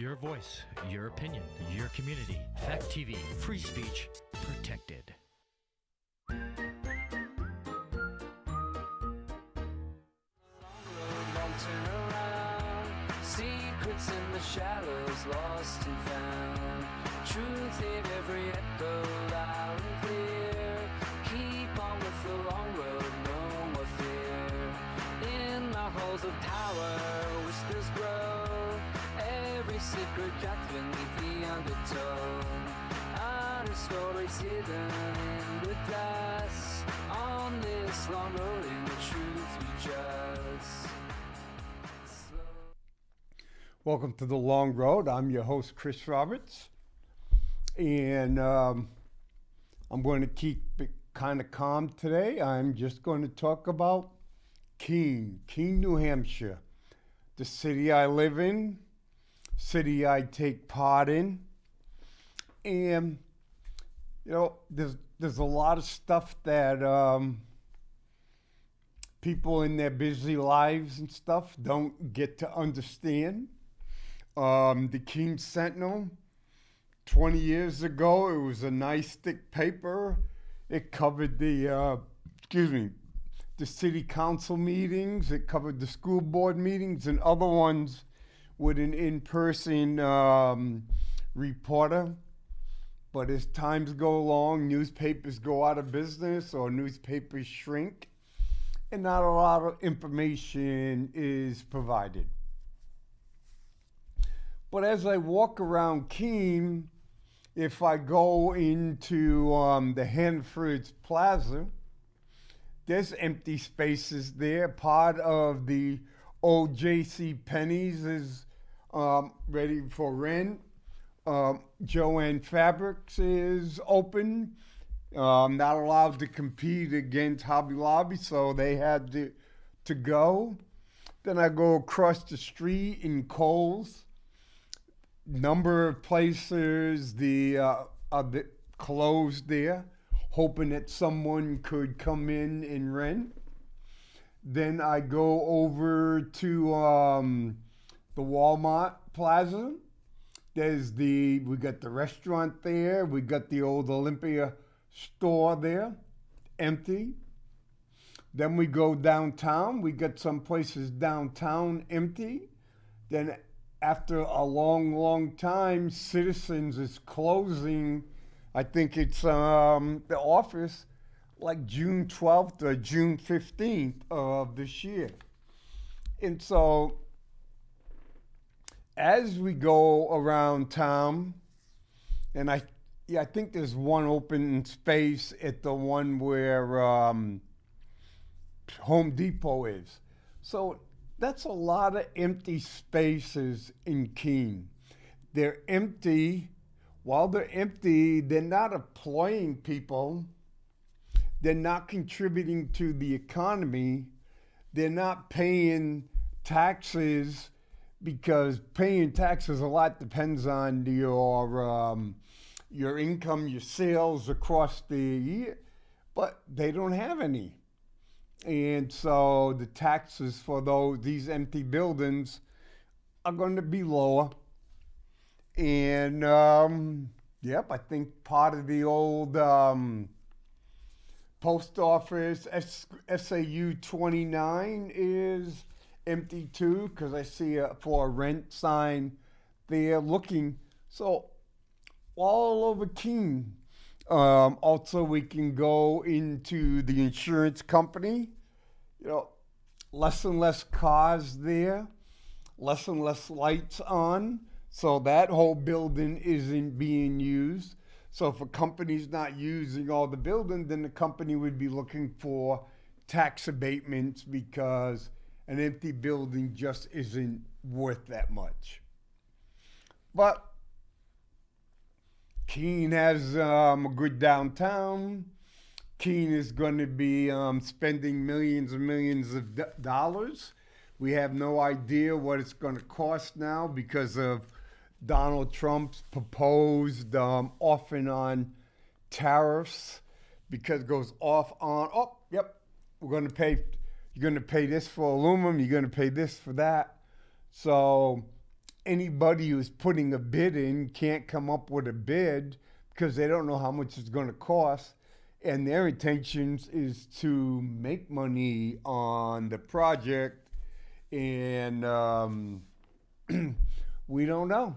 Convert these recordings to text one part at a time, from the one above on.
Your voice, your opinion, your community. Fact TV, free speech protected. Secrets in the shallows, lost and found. Truth in every echo, loud and clear. Keep on with the long road, no more fear. In the halls of power, whispers grow. Every secret got beneath the undertone. Honest stories hidden in the dust. On this long road, in the truth we trust. Welcome to The Long Road. I'm your host, Chris Roberts. And I'm going to keep it kind of calm today. I'm just going to talk about Keene, New Hampshire, the city I live in, city I take part in. And, you know, there's a lot of stuff that people in their busy lives and stuff don't get to understand. The Keene Sentinel, 20 years ago, it was a nice thick paper. It covered the city council meetings. It covered the school board meetings and other ones with an in-person reporter. But as times go along, newspapers go out of business or newspapers shrink, and not a lot of information is provided. But as I walk around Keene, if I go into the Hanford's Plaza, there's empty spaces there. Part of the old J.C. Penney's is ready for rent. Joanne Fabrics is open, not allowed to compete against Hobby Lobby, so they had to go. Then I go across the street in Kohl's. Number of places are closed there, hoping that someone could come in and rent. Then I go over to the Walmart Plaza. We got the restaurant there. We got the old Olympia store there, empty. Then we go downtown. We got some places downtown empty. Then after a long, long time, Citizens is closing. I think it's the office like June 12th or June 15th of this year. And so as we go around town, and I think there's one open space at the one where Home Depot is. So that's a lot of empty spaces in Keene. They're empty. While they're empty, they're not employing people. They're not contributing to the economy. They're not paying taxes, because paying taxes a lot depends on your income, your sales across the year, but they don't have any. And so the taxes for these empty buildings are going to be lower. And I think part of the old post office, SAU 29, is empty too, because I see for a rent sign there looking. So all over Keene. Also, we can go into the insurance company. You know, less and less cars there, less and less lights on. So that whole building isn't being used. So if a company's not using all the building, then the company would be looking for tax abatements, because an empty building just isn't worth that much. But Keene has a good downtown. Keene is going to be spending millions and millions of dollars. We have no idea what it's going to cost now because of Donald Trump's proposed off and on tariffs, because it goes off on, you're going to pay this for aluminum, you're going to pay this for that. So anybody who's putting a bid in can't come up with a bid because they don't know how much it's going to cost. And their intentions is to make money on the project. And we don't know.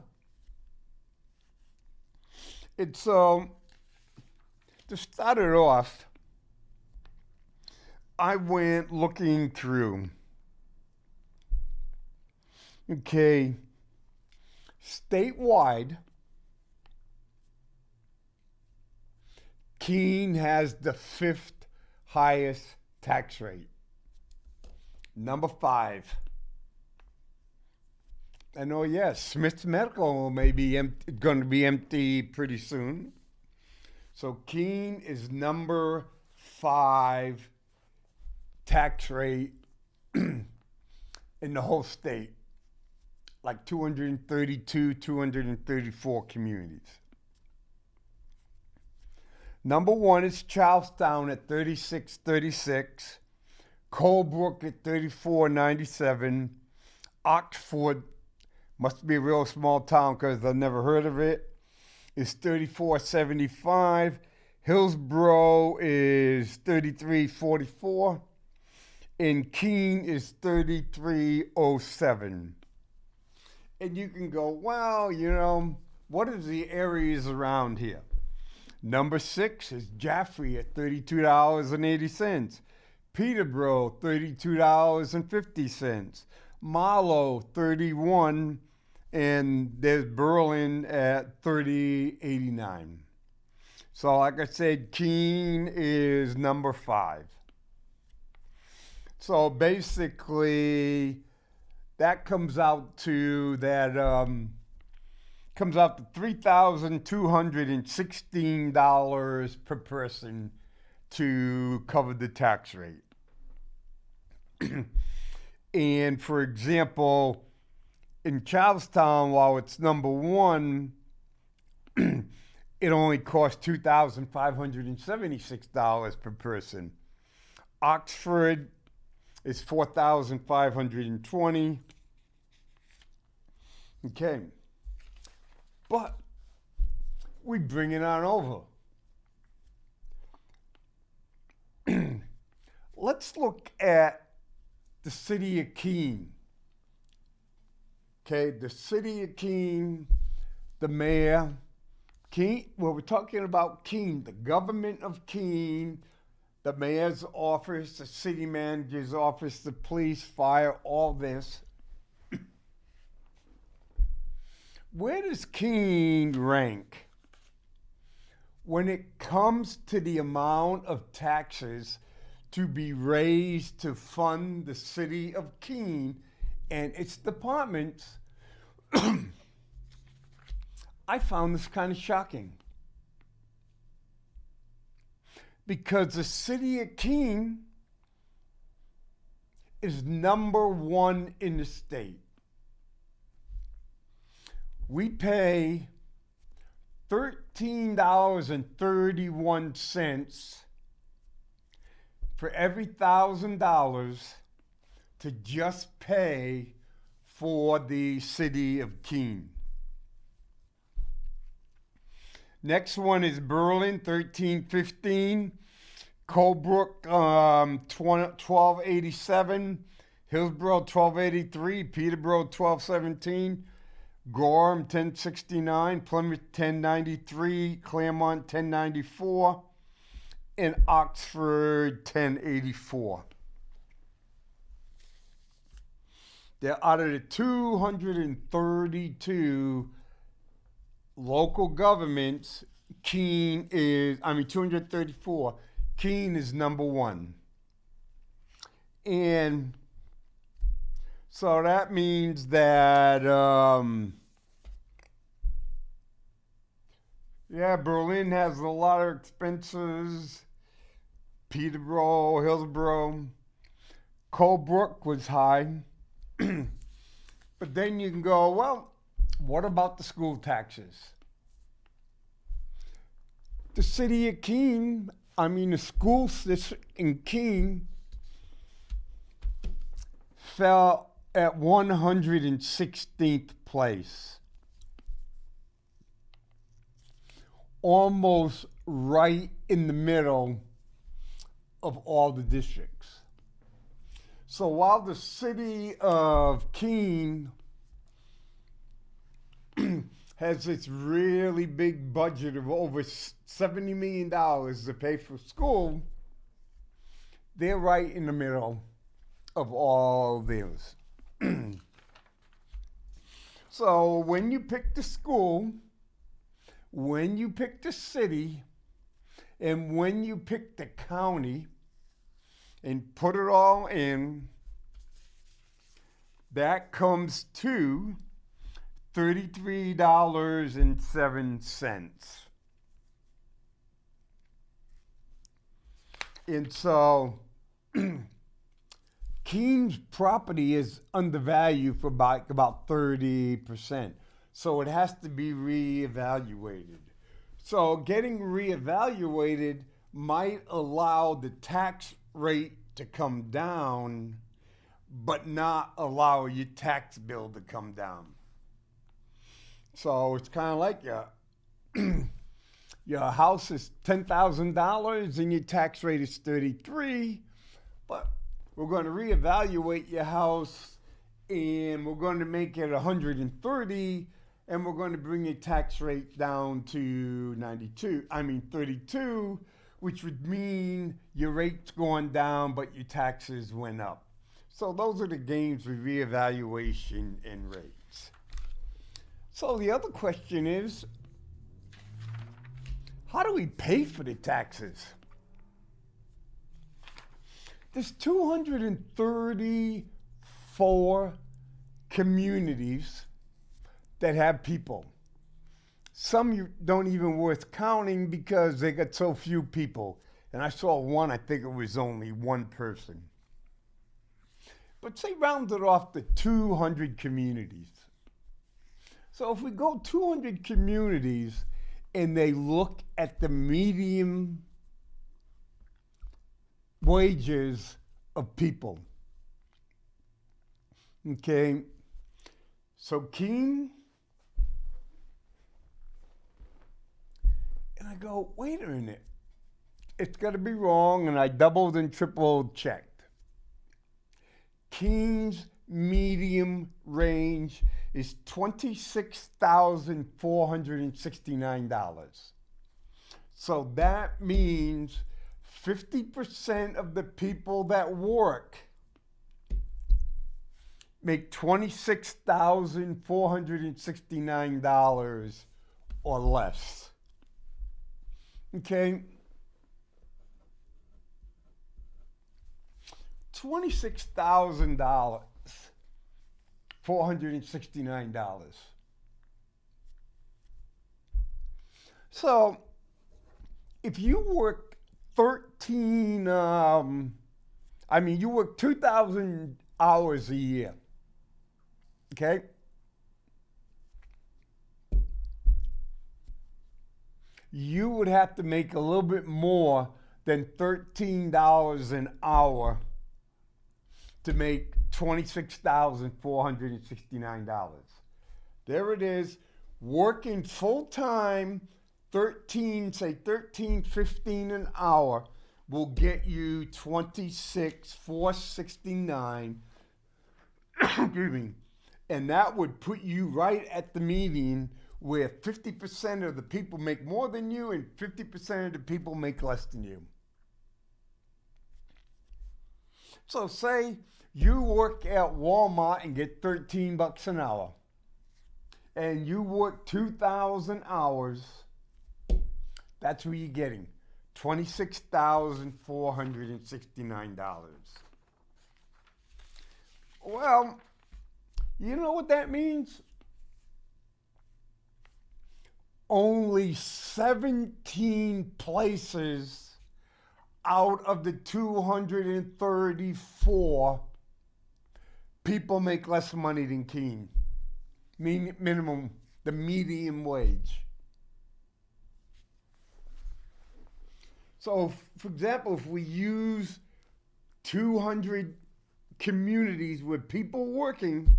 It's to start it off, I went looking through. Okay, statewide, Keene has the 5th highest tax rate. Number 5. And oh yes, Smith's Medical may be going to be empty pretty soon. So Keene is number 5 tax rate in the whole state. Like 232, 234 communities. Number 1 is Charlestown at 3636, Colebrook at 3497, Oxford, must be a real small town because I've never heard of it, is 3475, Hillsborough is 3344, and Keene is 3307. And you can go, well, you know, what are the areas around here? Number 6 is Jaffrey at $32.80. Peterborough, $32.50. Marlow, $31. And there's Berlin at $30.89. So like I said, Keene is number 5. So basically, that comes out to $3,216 per person to cover the tax rate. And for example, in Charlestown, while it's number 1, it only costs $2,576 per person. Oxford is $4,520. Okay, but we bring it on over. Let's look at the city of Keene. Okay, the city of Keene, the mayor, Keene, well, we're talking about Keene, the government of Keene, the mayor's office, the city manager's office, the police, fire, all this. Where does Keene rank when it comes to the amount of taxes to be raised to fund the city of Keene and its departments? I found this kind of shocking. Because the city of Keene is number 1 in the state. We pay $13.31 for every $1,000 to just pay for the city of Keene. Next one is Berlin, $13.15. Colebrook, $12.87. Hillsborough, $12.83. Peterborough, $12.17. Gorham, $10.69. Plymouth, $10.93. Claremont, $10.94. And Oxford, $10.84. They're out of the 232 local governments, 234. Keene is number 1. And so that means that, Berlin has a lot of expenses. Peterborough, Hillsborough. Colebrook was high. But then you can go, well, what about the school taxes? The city of Keene, the schools in Keene fell at 116th place, almost right in the middle of all the districts. So while the city of Keene has this really big budget of over $70 million to pay for school, they're right in the middle of all theirs. So when you pick the school, when you pick the city, and when you pick the county and put it all in, that comes to $33.07. And so Keene's property is undervalued for about 30%. So it has to be reevaluated. So getting reevaluated might allow the tax rate to come down, but not allow your tax bill to come down. So it's kind of like your house is $10,000 and your tax rate is 33, but we're going to reevaluate your house and we're going to make it 130, and we're going to bring your tax rate down to 32, which would mean your rate's going down, but your taxes went up. So those are the games with reevaluation and rates. So the other question is, how do we pay for the taxes? There's 234 communities that have people. Some don't even worth counting because they got so few people. And I saw one, I think it was only one person. But say round it off to 200 communities. So if we go 200 communities and they look at the median wages of people, okay, so Keene, and I go, wait a minute, it's got to be wrong, and I doubled and tripled checked. Keene's medium range is $26,469. So that means 50% of the people that work make $26,469 or less. Okay? $26,000, $469. So if you work you work 2,000 hours a year, okay? You would have to make a little bit more than $13 an hour to make $26,469. There it is, working full-time, $13.15 an hour will get you $26,469. Excuse me. And that would put you right at the median where 50% of the people make more than you and 50% of the people make less than you. So say you work at Walmart and get $13 an hour, and you work 2,000 hours, that's what you're getting, $26,469. Well, you know what that means? Only 17 places out of the 234 people make less money than Keene. Minimum, the median wage. So, for example, if we use 200 communities with people working,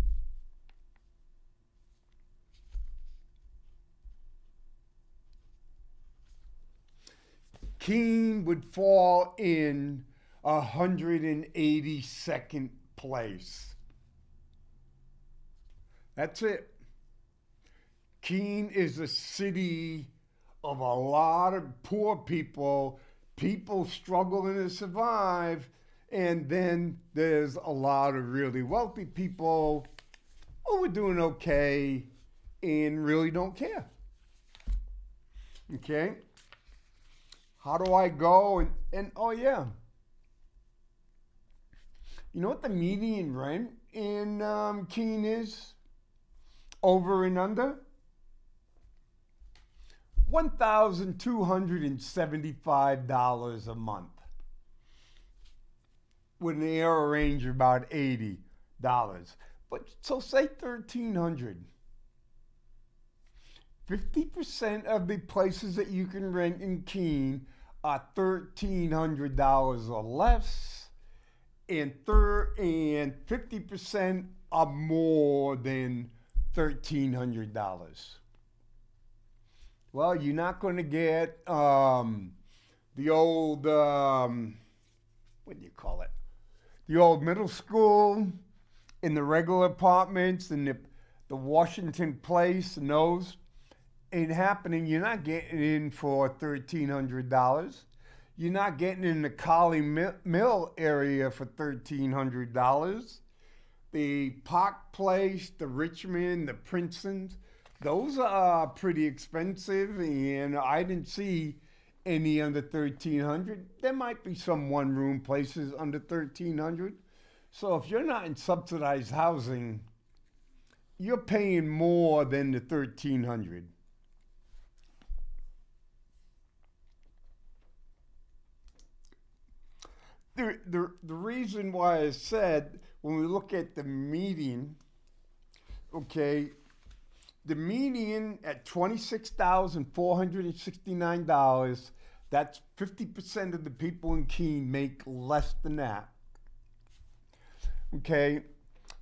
Keene would fall in 182nd place. That's it. Keene is a city of a lot of poor people, people struggling to survive, and then there's a lot of really wealthy people who are doing okay and really don't care. Okay? How do I go? And oh, yeah. You know what the median rent in Keene is? Over and under? $1,275 a month. With an error range of about $80. But so say $1,300. 50% of the places that you can rent in Keene are $1,300 or less, and 50% are more than $1,300. Well, you're not going to get the old, what do you call it? The old middle school in the regular apartments and the Washington Place and those ain't happening. You're not getting in for $1,300. You're not getting in the Collie Mill area for $1,300. The Park Place, the Richmond, the Princeton's, those are pretty expensive, and I didn't see any under $1,300. There might be some one-room places under $1,300. So if you're not in subsidized housing, you're paying more than the $1,300. The reason why I said when we look at the median, okay, the median at $26,469, that's 50% of the people in Keene make less than that. Okay,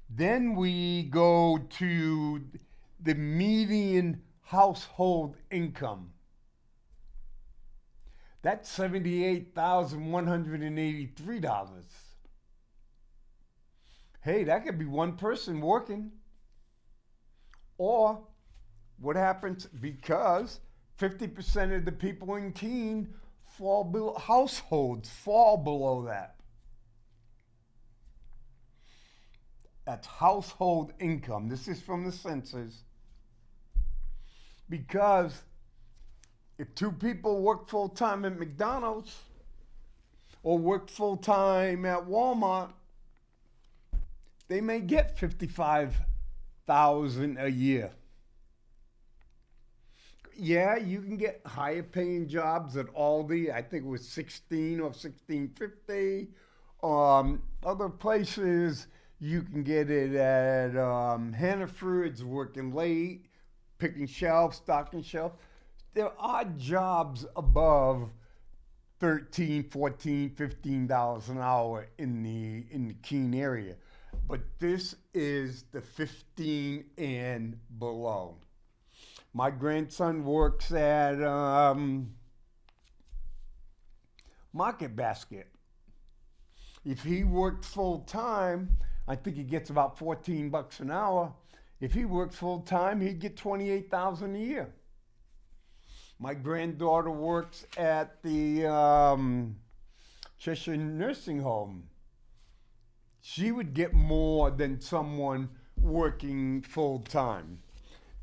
then we go to the median household income. That's $78,183. Hey, that could be one person working. Or what happens because 50% of the people in Keene households fall below that. That's household income. This is from the census. Because if two people work full-time at McDonald's or work full-time at Walmart, they may get $55,000 a year. Yeah, you can get higher paying jobs at Aldi. I think it was $16 or $16.50. Other places you can get it at Hannaford's, working late, picking shelves, stocking shelves. There are jobs above $13, $14, $15 an hour in the Keene area. But this is the 15 and below. My grandson works at Market Basket. If he worked full time, I think he gets about $14 an hour. If he worked full time, he'd get $28,000 a year. My granddaughter works at the Cheshire Nursing Home. She would get more than someone working full time.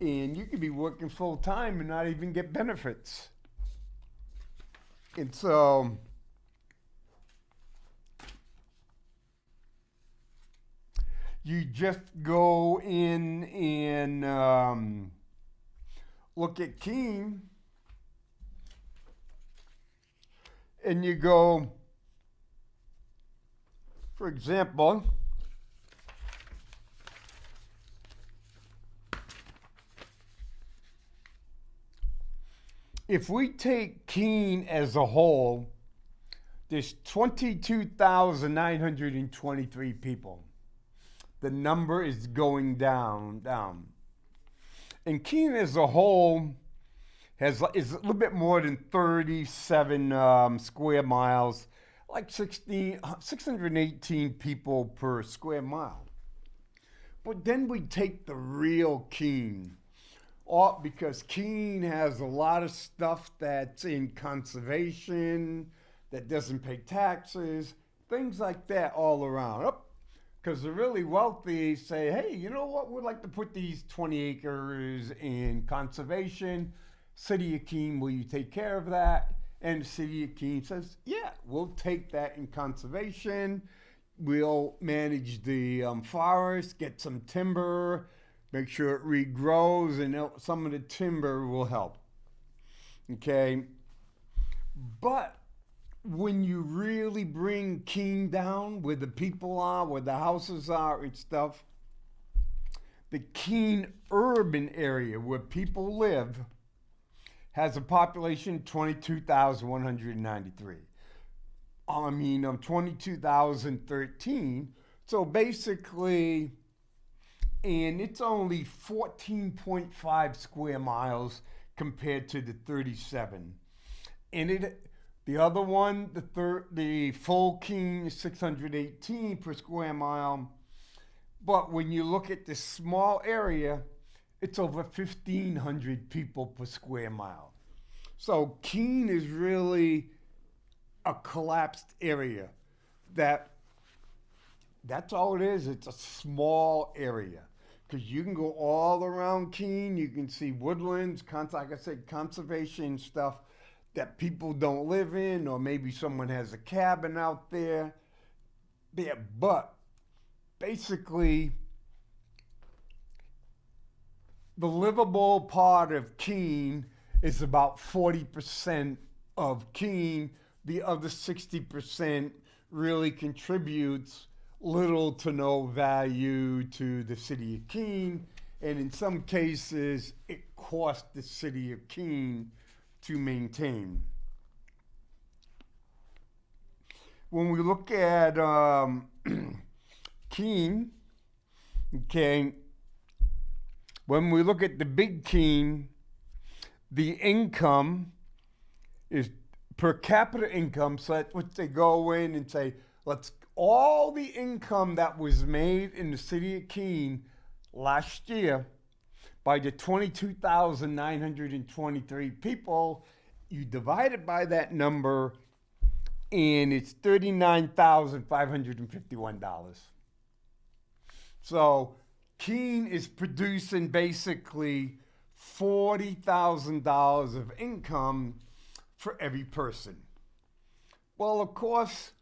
And you could be working full time and not even get benefits. And so you just go in and look at Keene, and you go, for example, if we take Keene as a whole, There's 22,923 people. The number is going down. And Keene as a whole is a little bit more than 37 square miles, like 618 people per square mile. But then we take the real Keene, because Keene has a lot of stuff that's in conservation, that doesn't pay taxes, things like that all around. Because the really wealthy say, hey, you know what, we'd like to put these 20 acres in conservation. City of Keene, will you take care of that? And the City of Keene says, yeah, we'll take that in conservation. We'll manage the forest, get some timber, make sure it regrows, and some of the timber will help. Okay? But when you really bring Keene down, where the people are, where the houses are and stuff, the Keene urban area where people live has a population of 22,193. 22,013. So basically, and it's only 14.5 square miles compared to the 37. And the other one, the full Keene is 618 per square mile. But when you look at this small area, it's over 1,500 people per square mile. So Keene is really a collapsed area. That's all it is. It's a small area. Because you can go all around Keene. You can see woodlands, like I said, conservation stuff that people don't live in, or maybe someone has a cabin out there. But basically, the livable part of Keene is about 40% of Keene. The other 60% really contributes little to no value to the City of Keene. And in some cases, it cost the City of Keene to maintain. When we look at Keene, okay, when we look at the big Keene, the income is per capita income. So that's what they go in and say, all the income that was made in the City of Keene last year by the 22,923 people, you divide it by that number, and it's $39,551. So Keene is producing basically $40,000 of income for every person. Well, of course,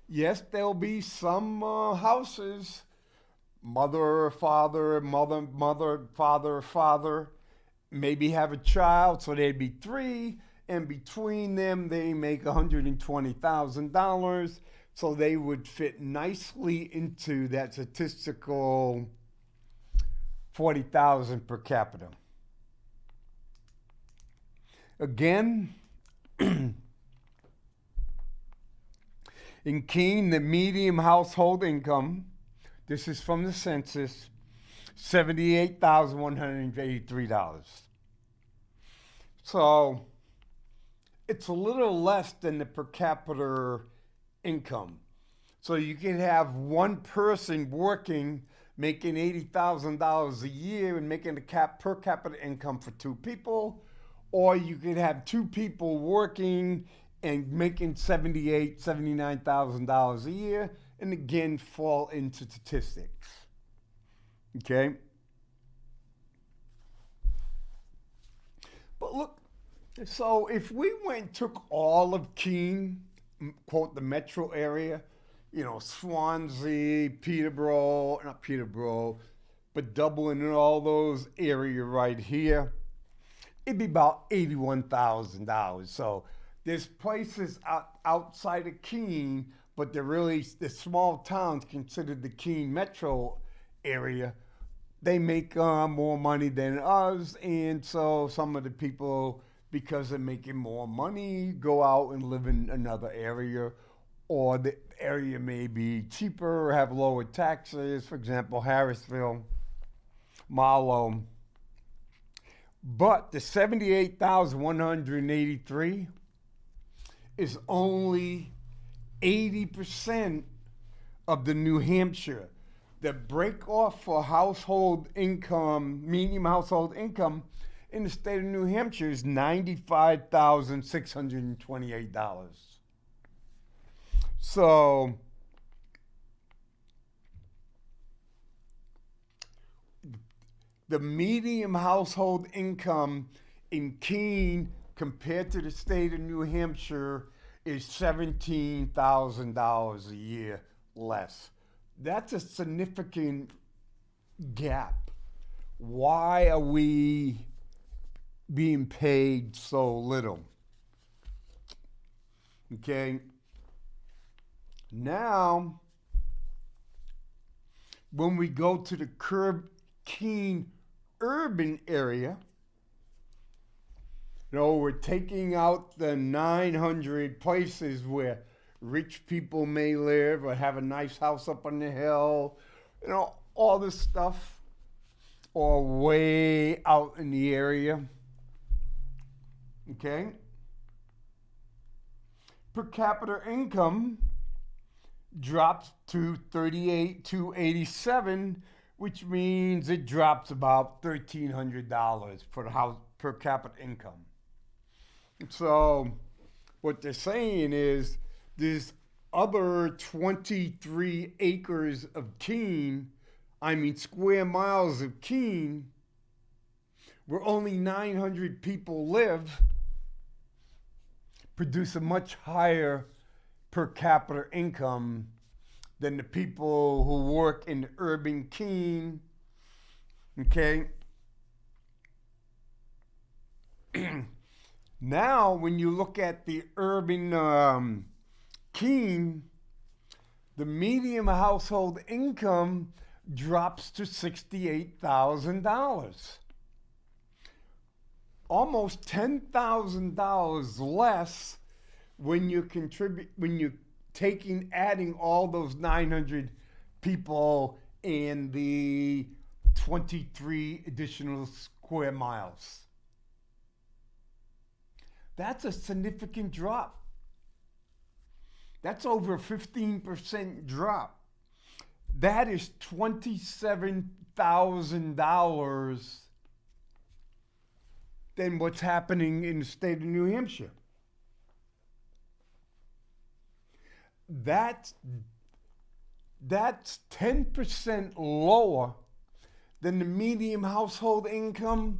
yes, there'll be some houses, mother, father, maybe have a child, so there'd be three, and between them, they make $120,000, so they would fit nicely into that statistical 40,000 per capita. Again, in Keene, the median household income, this is from the census, $78,183. So it's a little less than the per capita income. So you can have one person working, making $80,000 a year and making a per capita income for two people, or you could have two people working and making $78,000, $79,000 a year, and again fall into statistics. Okay? But look, so if we took all of Keene, quote, the metro area, Swansea, not Peterborough, but Dublin and all those areas right here, it'd be about $81,000. So there's places outside of Keene, but the small towns considered the Keene metro area, they make more money than us, and so some of the people because they're making more money, go out and live in another area, or the area may be cheaper or have lower taxes. For example, Harrisville, Marlow. But the 78,183 is only 80% of the New Hampshire. The break off for household income, median household income in the state of New Hampshire is $95,628. So the median household income in Keene compared to the state of New Hampshire is $17,000 a year less. That's a significant gap. Why are we being paid so little? Okay. Now, when we go to the Keene urban area, we're taking out the 900 places where rich people may live or have a nice house up on the hill, all this stuff, or way out in the area. Okay? Per capita income drops to $38,287, which means it drops about $1,300 for the house per capita income. So what they're saying is there's other 23 acres of Keene, square miles of Keene, where only 900 people live, produce a much higher per capita income than the people who work in urban Keene. Okay? Now, when you look at the urban Keene, the median household income drops to $68,000. Almost $10,000 less when you're adding all those 900 people and the 23 additional square miles. That's a significant drop. That's over a 15% drop. That is $27,000 than what's happening in the state of New Hampshire. That's 10% lower than the median household income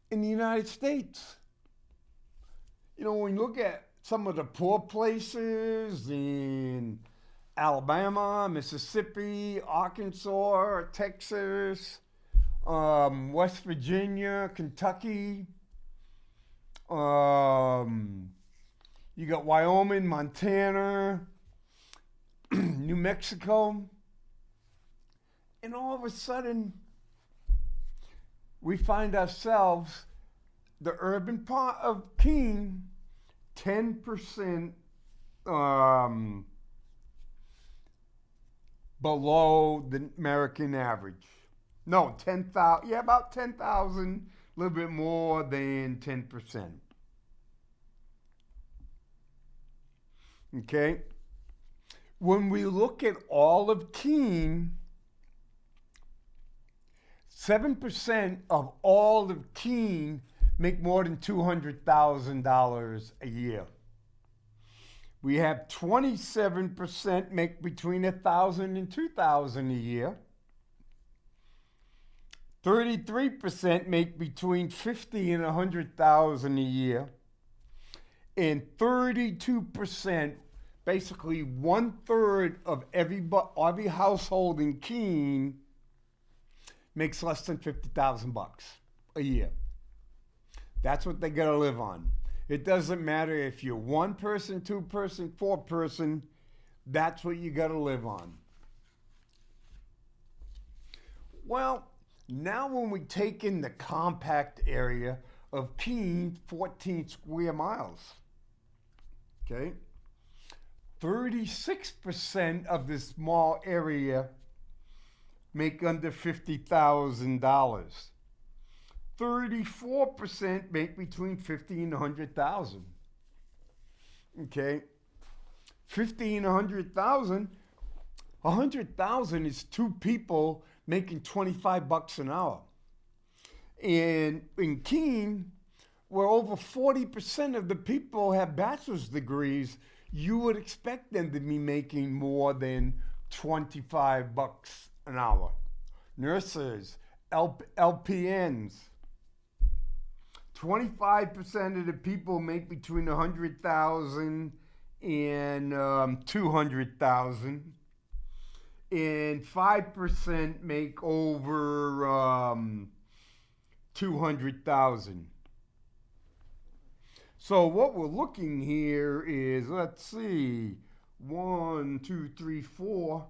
in the United States. When you look at some of the poor places in Alabama, Mississippi, Arkansas, Texas, West Virginia, Kentucky, you got Wyoming, Montana, New Mexico, and all of a sudden we find ourselves, the urban part of Keene, 10% below the American average. No, 10,000, about 10,000, a little bit more than 10%. Okay? When we look at all of Keene, 7% of all of Keene make more than $200,000 a year. We have 27% make between $1,000 and $2,000 a year. 33% make between $50,000 and $100,000 a year. And 32%, basically 1/3 of every household in Keene, makes less than $50,000 a year. That's what they gotta live on. It doesn't matter if you're 1 person, 2 person, 4 person, that's what you gotta live on. Well, now when we take in the compact area of Keene, 14 square miles. Okay? 36% of this small area make under $50,000. 34% make between $50,000 and $100,000. Okay? 50 and 100,000. 100,000 is two people making 25 bucks an hour. And in Keene, where over 40% of the people have bachelor's degrees, you would expect them to be making more than 25 bucks an hour. Nurses, LPNs. 25% of the people make between 100,000 and 200,000, and 5% make over 200,000. So what we're looking here is, let's see, 1, 2, 3, 4.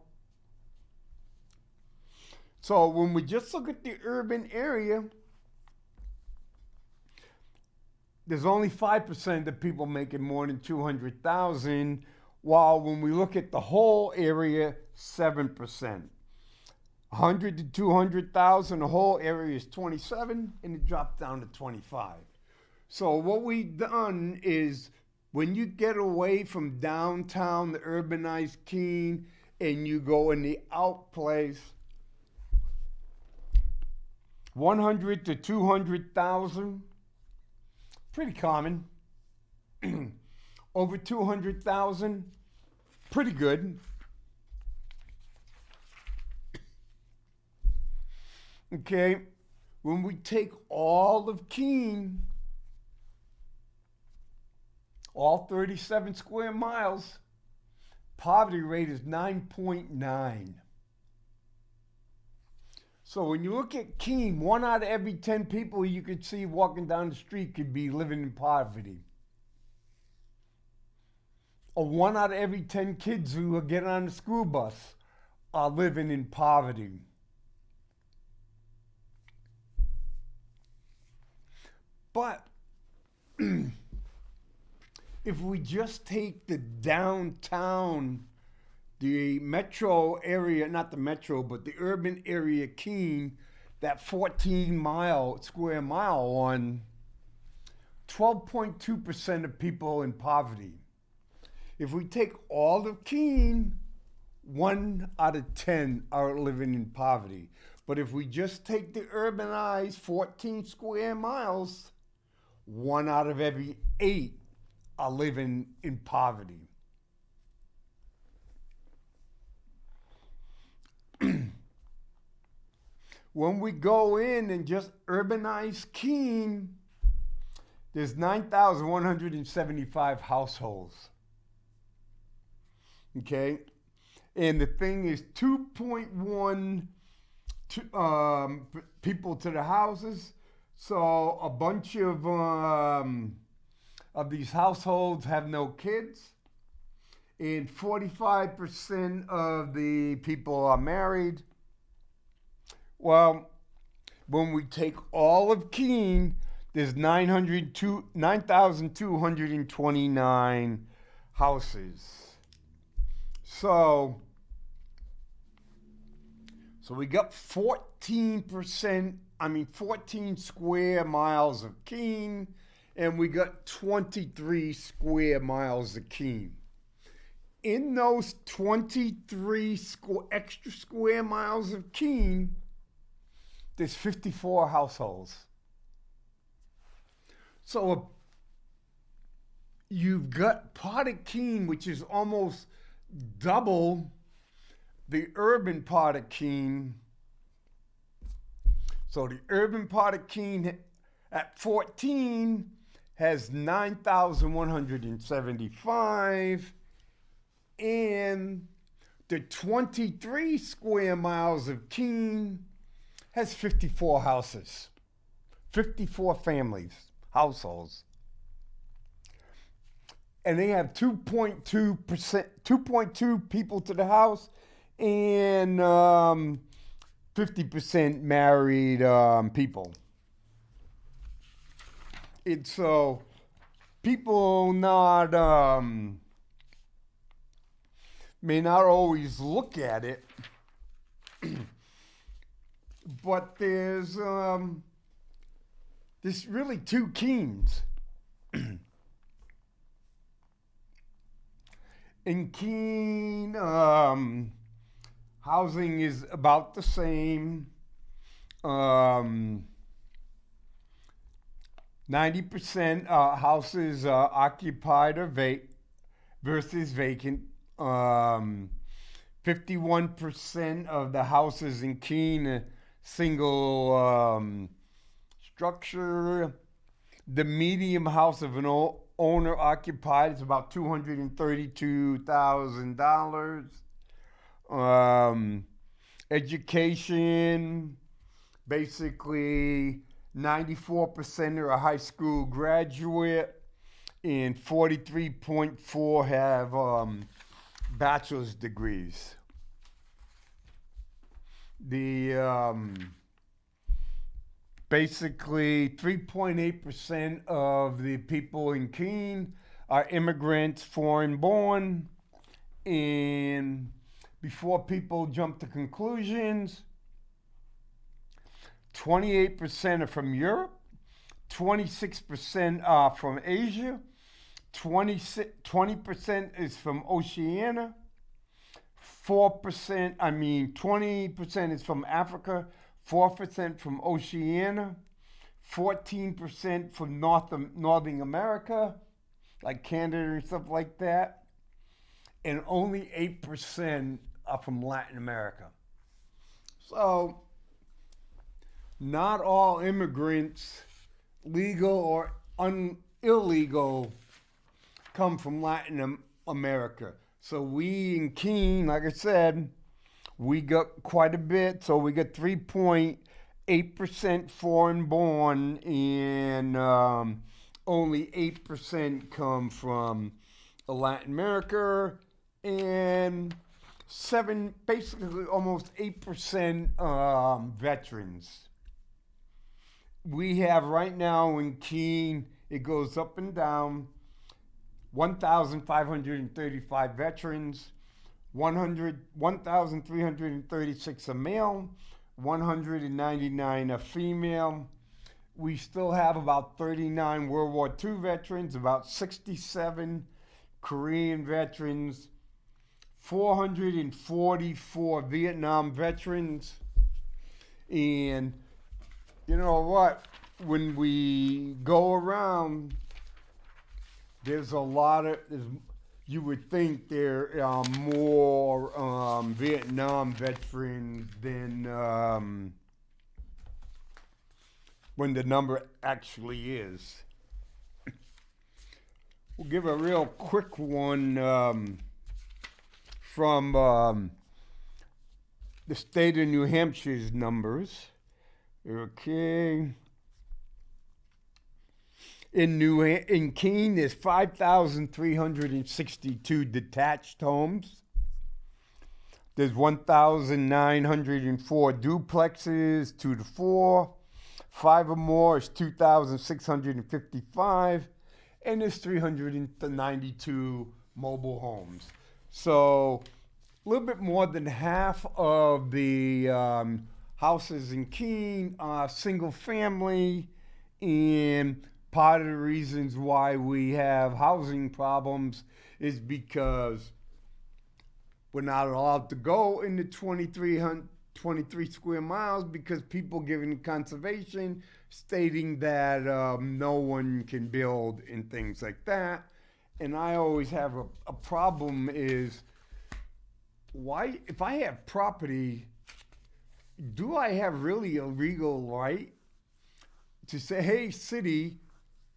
So when we just look at the urban area, there's only 5% of the people making more than 200,000, while when we look at the whole area, 7%. 100 to 200,000, the whole area is 27, and it drops down to 25. So what we've done is, when you get away from downtown, the urbanized Keene, and you go in the out place, 100 to 200,000, pretty common. Over 200,000, pretty good. Okay, when we take all of Keene, all 37 square miles, poverty rate is 9.9. So when you look at Keene, 1 out of every 10 people you could see walking down the street could be living in poverty. Or 1 out of every 10 kids who are getting on the school bus are living in poverty. But if we just take the downtown, the metro area, not the metro, but the urban area Keene, that 14 square mile one, 12.2% of people in poverty. If we take all of Keene, 1 out of 10 are living in poverty. But if we just take the urbanized 14 square miles, 1 out of every 8 are living in poverty. When we go in and just urbanize Keene, there's 9,175 households. Okay? And the thing is 2.1 people to the houses. So a bunch of these households have no kids. And 45% of the people are married. Well, when we take all of Keene, there's 9,229 houses. So we got 14 square miles of Keene, and we got 23 square miles of Keene. In those 23 extra square miles of Keene, there's 54 households. So you've got part of Keene, which is almost double the urban part of Keene. So the urban part of Keene at 14 has 9,175, and the 23 square miles of Keene has 54 houses, 54 families, households. And they have 2.2 people to the house, and 50% married people. it's so people not may not always look at it, but there's really two Keenes. In Keene, housing is about the same. 90% houses are occupied or versus vacant. 51% of the houses in Keene are single structure. The medium house of an owner occupied is about $232,000. Education, basically 94% are a high school graduate, and 43.4 have bachelor's degrees. Basically 3.8% of the people in Keene are immigrants, foreign born, and before people jump to conclusions, 28% are from Europe, 26% are from Asia, 20% is from Oceania, 20% is from Africa, 4% from Oceania, 14% from Northern America, like Canada and stuff like that, and only 8% are from Latin America. So, not all immigrants, legal or illegal, come from Latin America. So we in Keene, like I said, we got quite a bit. So we got 3.8% foreign born, and only 8% come from Latin America, and basically almost 8% veterans. We have right now in Keene, it goes up and down, 1,535 veterans, 1,336 are male, 199 are female. We still have about 39 World War II veterans, about 67 Korean veterans, 444 Vietnam veterans, and you know what? When we go around, there's a lot of, you would think there are more Vietnam veterans than when the number actually is. We'll give a real quick one from the state of New Hampshire's numbers. Okay. In Keene, there's 5,362 detached homes. There's 1,904 duplexes, 2 to 4. 5 or more is 2,655. And there's 392 mobile homes. So a little bit more than half of the houses in Keene are single family, and part of the reasons why we have housing problems is because we're not allowed to go into 23 square miles because people giving conservation stating that no one can build and things like that. And I always have a problem is, why, if I have property, do I have really a legal right to say, hey, city,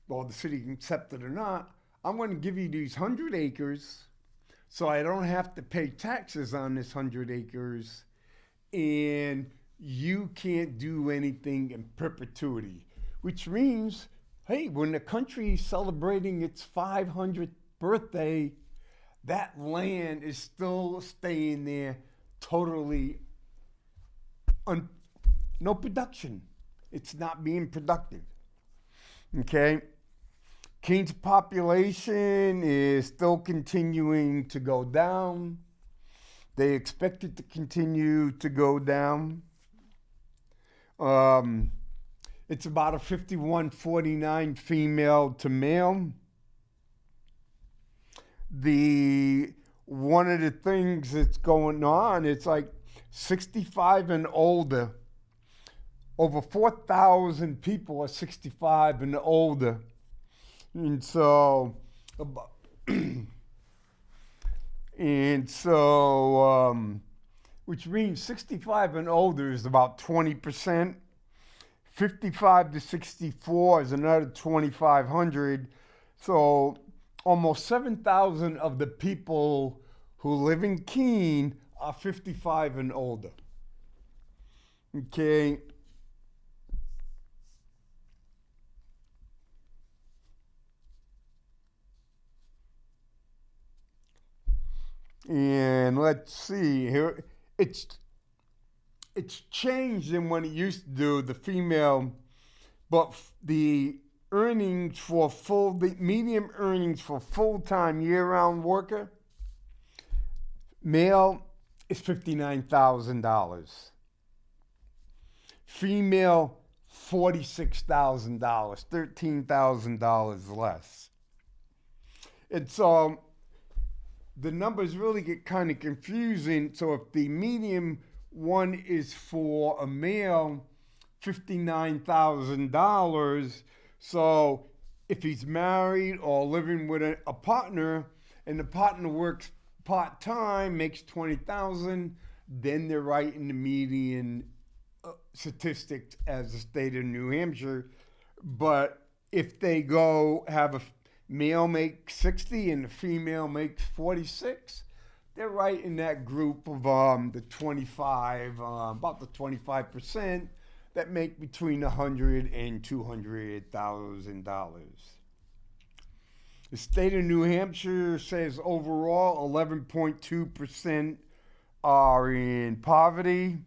well, the city can accept it or not, I'm going to give you these 100 acres so I don't have to pay taxes on this 100 acres, and you can't do anything in perpetuity, which means, hey, when the country is celebrating its 500th birthday, that land is still staying there totally no production. It's not being productive. Okay? Keene's population is still continuing to go down. They expect it to continue to go down. It's about a 51-49 female to male. One of the things that's going on, it's like 65 and older. Over 4,000 people are 65 and older. And so, which means 65 and older is about 20%. 55 to 64 is another 2,500. So almost 7,000 of the people who live in Keene are 55 and older. Okay. And let's see here. It's changed than when it used to do, the female, but the earnings for the medium earnings for full-time year-round worker, male is $59,000. Female, $46,000, $13,000 less. And so the numbers really get kind of confusing. So if the medium one is for a male, $59,000. So if he's married or living with a partner, and the partner works part-time, makes $20,000, then they're right in the median statistics as the state of New Hampshire. But if they go have a male makes 60 and the female makes 46, they're right in that group of the 25, about the 25% that make between $100,000 and $200,000. The state of New Hampshire says overall 11.2% are in poverty.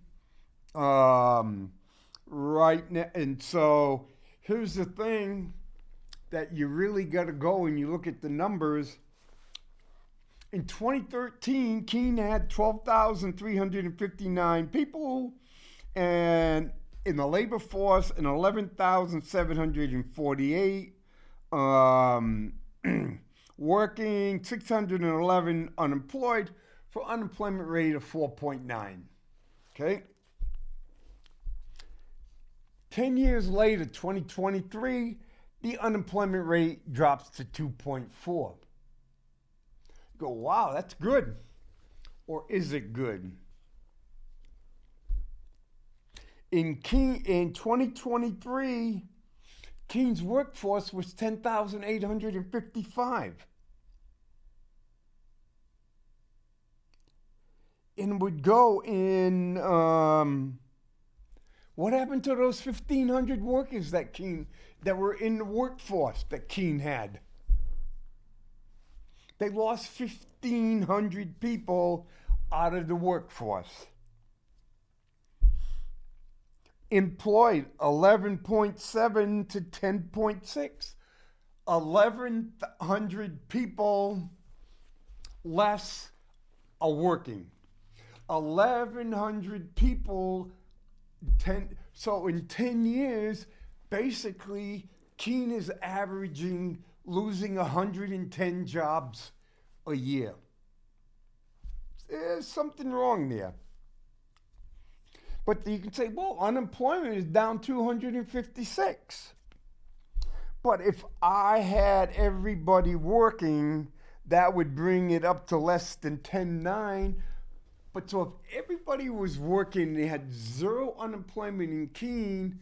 Right now, and so here's the thing that you really got to go and you look at the numbers. In 2013, Keene had 12,359 people, and in the labor force, and 11,748 working, 611 unemployed, for unemployment rate of 4.9. Okay. 10 years later, 2023, the unemployment rate drops to 2.4. Go, wow, that's good. Or is it good? In 2023, Keene's workforce was 10,855. And would go in, what happened to those 1,500 workers that were in the workforce that Keene had? They lost 1,500 people out of the workforce. Employed 11.7 to 10.6. 1,100 people less are working. 1,100 people, so in 10 years, basically, Keene is averaging losing 110 jobs a year. There's something wrong there. But you can say, well, unemployment is down 256. But if I had everybody working, that would bring it up to less than 10.9. But so if everybody was working, they had zero unemployment in Keene,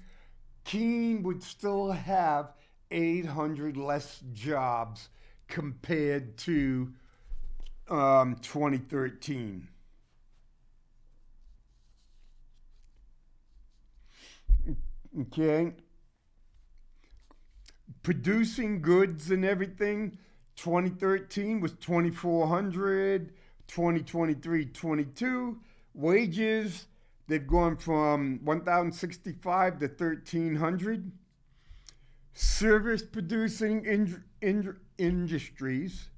Keene would still have 800 less jobs compared to 2013. Okay. Producing goods and everything, 2013 was 2,400, 2023, 22. Wages, they've gone from 1,065 to 1,300. Service producing industries,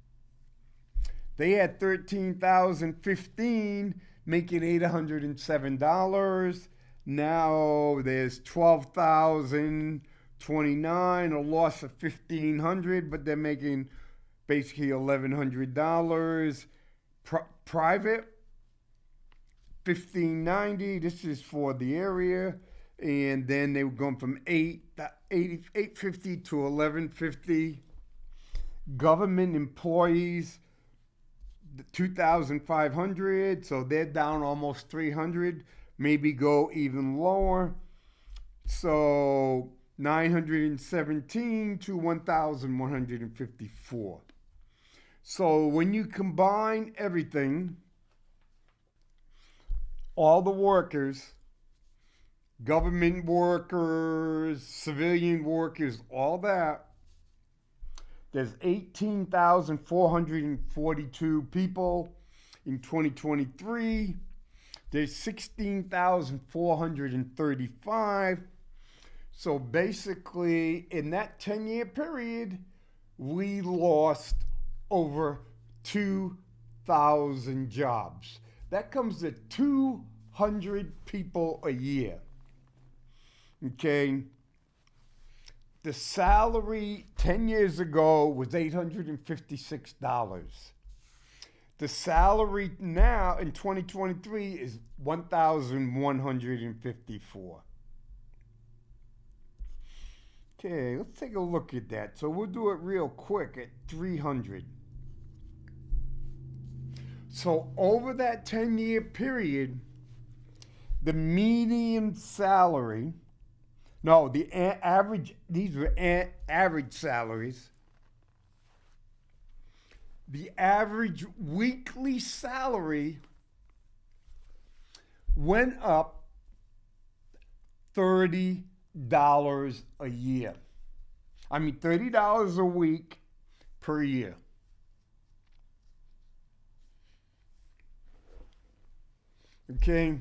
they had 13,015, making $807. Now there's 12,029, a loss of 1,500, but they're making basically $1,100. Private, 1,590. This is for the area. And then they were going from 850 to 1,150. Government employees, 2,500. So they're down almost 300. Maybe go even lower. So 917 to 1,154. So when you combine everything, all the workers, government workers, civilian workers, all that, there's 18,442 people in 2023. There's 16,435. So basically, in that 10-year period, we lost over 2,000 jobs. That comes to 200 people a year. Okay? The salary 10 years ago was $856. The salary now in 2023 is $1,154. Okay, let's take a look at that. So we'll do it real quick at 300. So over that 10-year period, the median salary, no, the average, these were average salaries. The average weekly salary went up $30 a year. I mean, $30 a week per year. Okay.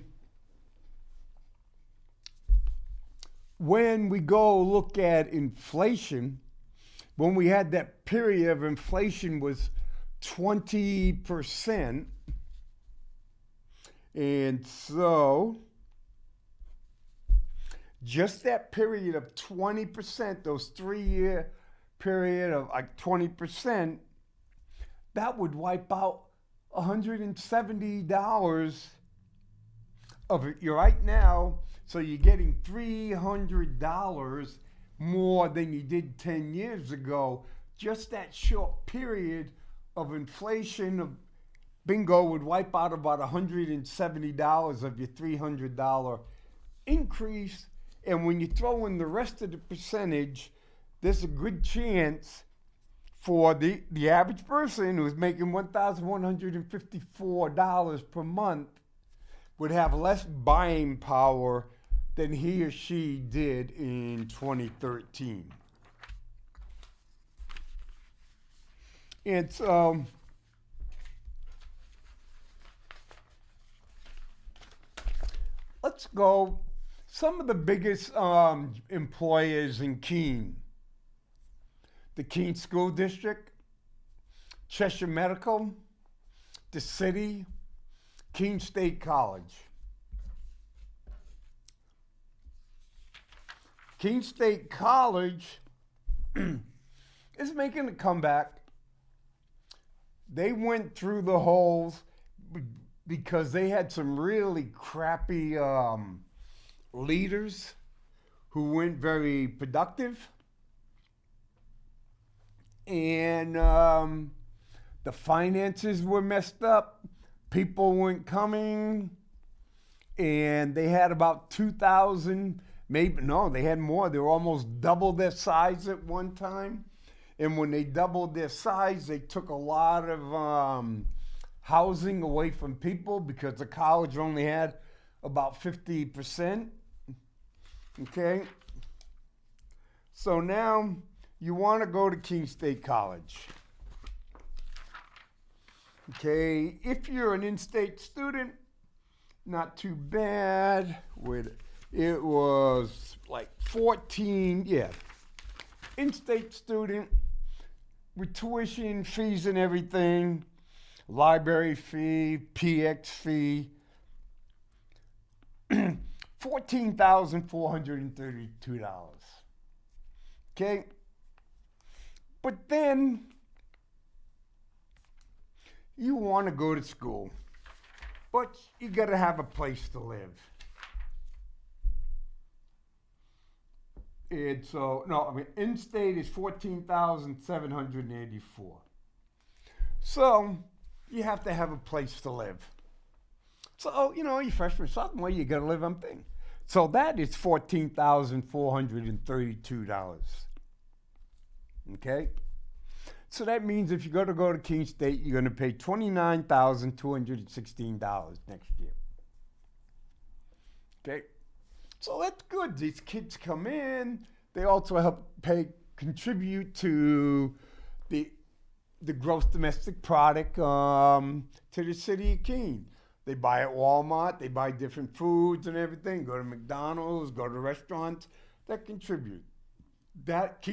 When we go look at inflation, when we had that period of inflation was 20%. And so just that period of 20%, those 3-year period of like 20%, that would wipe out $170 of it right now. So you're getting $300 more than you did 10 years ago. Just that short period of inflation of bingo would wipe out about $170 of your $300 increase. And when you throw in the rest of the percentage, there's a good chance for the average person who's making $1,154 per month would have less buying power than he or she did in 2013. And so let's go. Some of the biggest employers in Keene: the Keene School District, Cheshire Medical, the city, Keene State College. Keene State College is making a comeback. They went through the holes because they had some really crappy leaders who weren't very productive. And the finances were messed up. People weren't coming. And they had about 2,000, maybe, no, they had more. They were almost double their size at one time. And when they doubled their size, they took a lot of housing away from people because the college only had about 50%. Okay? So now you want to go to Keene State College. Okay? If you're an in-state student, not too bad. It was like 14, yeah. in-state student with tuition, fees and everything, library fee, PX fee, $14,432. Okay? But then you want to go to school, but you got to have a place to live. It's in-state is $14,784. So you have to have a place to live. So, you freshman, sophomore, you got to live on thing. So that is $14,432. Okay? So that means if you're going to go to Keene State, you're going to pay $29,216 next year. Okay? So that's good. These kids come in. They also help contribute to the gross domestic product to the city of Keene. They buy at Walmart. They buy different foods and everything. Go to McDonald's. Go to restaurants. That contribute. That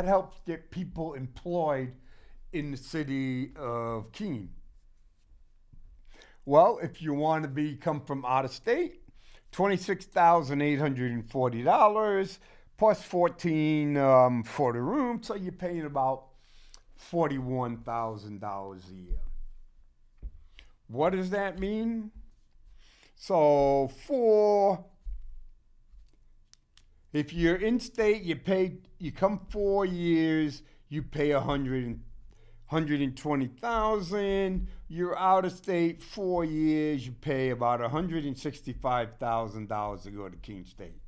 helps get people employed in the city of Keene. Well, if you want to come from out of state, $26,840 plus $14 for the room, so you're paying about $41,000 a year. What does that mean? So if you're in state, you come 4 years, you pay $120,000. You're out of state 4 years, you pay about $165,000 to go to Keene State.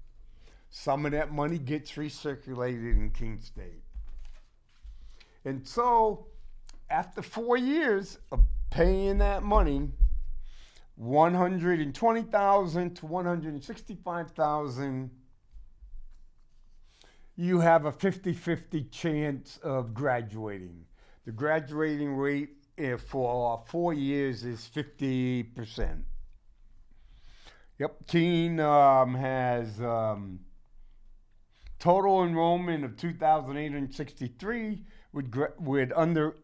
Some of that money gets recirculated in Keene State. And so, after 4 years of paying that money, $120,000 to $165,000, you have a 50-50 chance of graduating. The graduating rate for 4 years is 50%. Yep, Keene has total enrollment of 2,863 with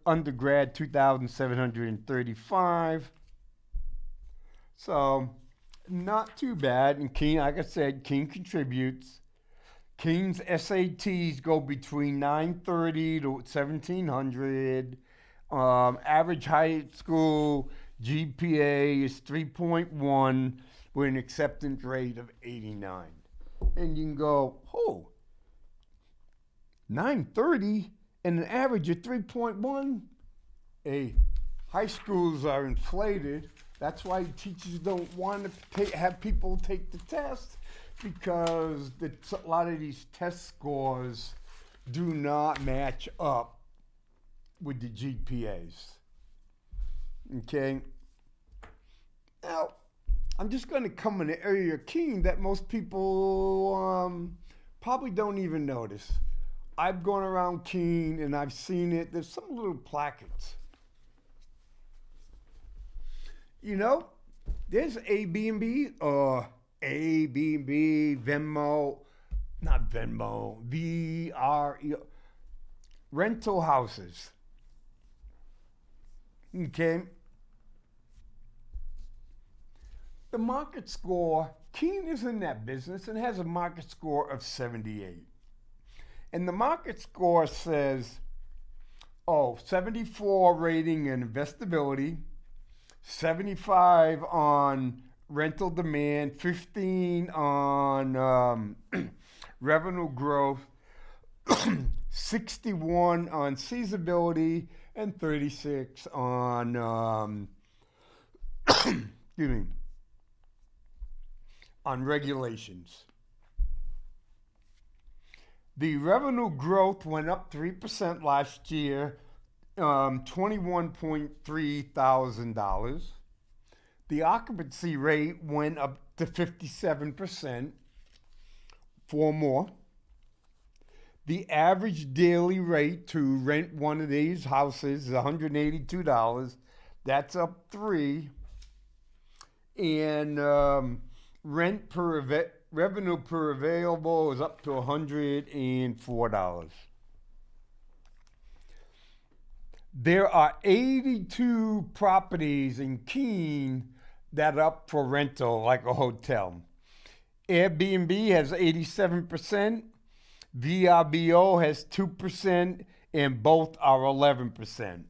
undergrad 2,735. So not too bad. And Keene, like I said, Keene contributes. Keene's SATs go between 930 to 1,700. Average high school GPA is 3.1 with an acceptance rate of 89. And you can go, 930 and an average of 3.1? Hey, high schools are inflated. That's why teachers don't want to have people take the test, because a lot of these test scores do not match up with the GPAs. Okay? Now, I'm just going to come in an area of Keene that most people probably don't even notice. I've gone around Keene and I've seen it. There's some little placards. There's Airbnb, Venmo, not Venmo, VRE, rental houses. Okay? The market score, Keene is in that business and has a market score of 78. And the market score says, 74 rating and investability, 75 on rental demand, 15 on revenue growth, 61 on seasonability, and 36 on on regulations. The revenue growth went up 3% last year, $21.3 thousand. The occupancy rate went up to 57%, 4 more. The average daily rate to rent one of these houses is $182. That's up 3. And rent per revenue per available is up to $104. There are 82 properties in Keene that are up for rental like a hotel. Airbnb has 87%, VRBO has 2%, and both are 11%.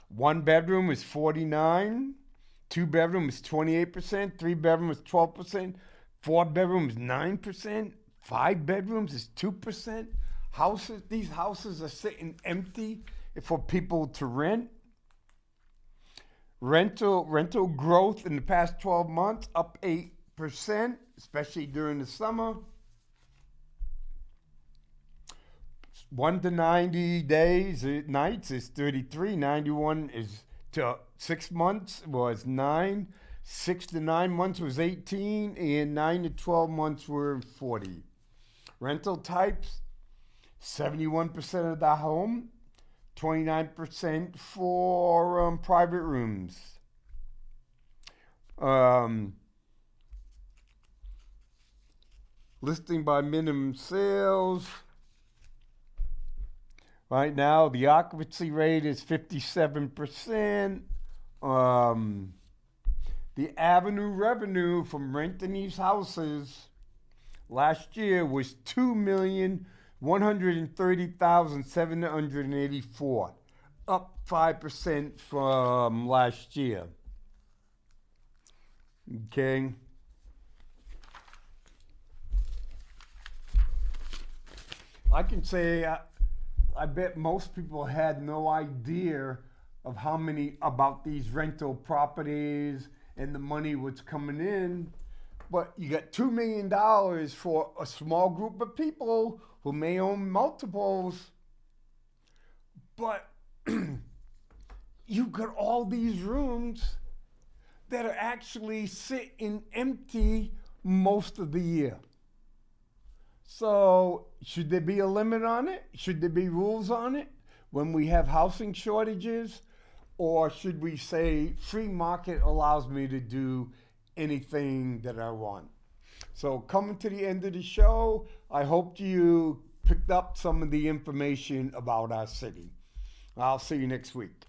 One bedroom is 49, two bedroom is 28%, three bedroom is 12%, four bedroom is 9%, five bedrooms is 2%. These houses are sitting empty for people to rent. Rental growth in the past 12 months up 8%, especially during the summer. 1 to 90 days, nights is 33. 91 is to 6 months was 9. 6 to 9 months was 18, and 9 to 12 months were 40. Rental types: 71% of the home, 29% for private rooms. Listing by minimum sales. Right now, the occupancy rate is 57%. The avenue revenue from renting these houses last year was $2,130,784, up 5% from last year. Okay. I can say I bet most people had no idea of how many about these rental properties and the money was coming in. But you got $2 million for a small group of people who may own multiples. But you've got all these rooms that are actually sitting empty most of the year. So should there be a limit on it? Should there be rules on it when we have housing shortages? Or should we say free market allows me to do anything that I want? So coming to the end of the show, I hope you picked up some of the information about our city. I'll see you next week.